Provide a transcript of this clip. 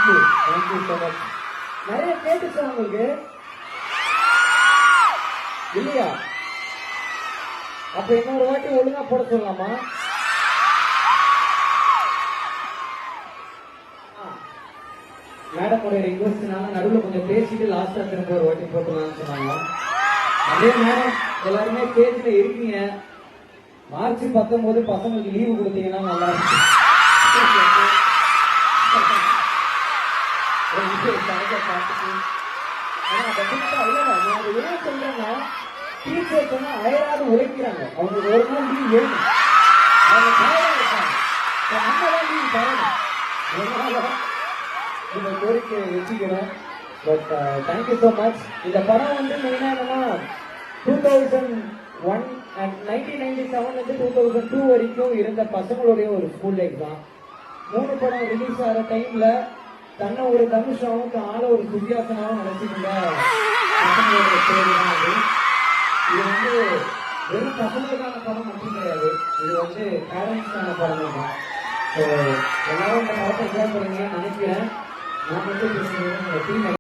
Thank you so much. நிறைய கேட்டுச்சா உங்களுக்கு இல்லையா? அப்ப இன்னொரு வாட்டி ஒழுங்கா போட சொல்லலாமா? மேடமோட ரிக்வஸ்ட்னால நடுவில் கொஞ்சம் பேசிட்டு லாஸ்டா திரும்ப ஒரு வாட்டி போட்டுலாம்னு சொன்னாங்க. அதே மேடம் எல்லாருமே ஸ்டேஜ்ல இருக்கீங்க. மார்ச் 19 பசங்களுக்கு லீவு கொடுத்தீங்கன்னா நல்லா இருக்கும். சொல்றேன்னா டீச்சர்ஸ் அயராது உழைக்கிறாங்க. அவங்களுக்கு ஒரு நாள் லீவ் வேணும். அவங்க தயாரா இருக்காங்க. அங்கதான் லீவ் தரணும். இந்த கோரிக்கையை வச்சுக்கிறேன். But thank you so much. இந்த படம் வந்து மெயினா என்னன்னா 2001 and 1997 2002 வரைக்கும் இருந்த பசங்களுடைய ஒரு ஸ்கூல் லைஃப் தான். 3 படம் ரிலீஸ் ஆகிற டைம்ல தன்னை ஒரு தனுஷாவும் ஆள ஒரு சுத்தியாசனாவும் நினைச்சிருந்த பசங்களுடைய ஸ்டோரி தான் அது. இது வந்து வெறும் பசங்களுக்கான படம் மட்டும் கிடையாது, இது வந்து பேரண்ட்ஸ்க்கான படம் தான். ஸோ எல்லாரும் இந்த படத்தை என்ஜாய் பண்ணுங்க நினைக்கிறேன். நான் வந்து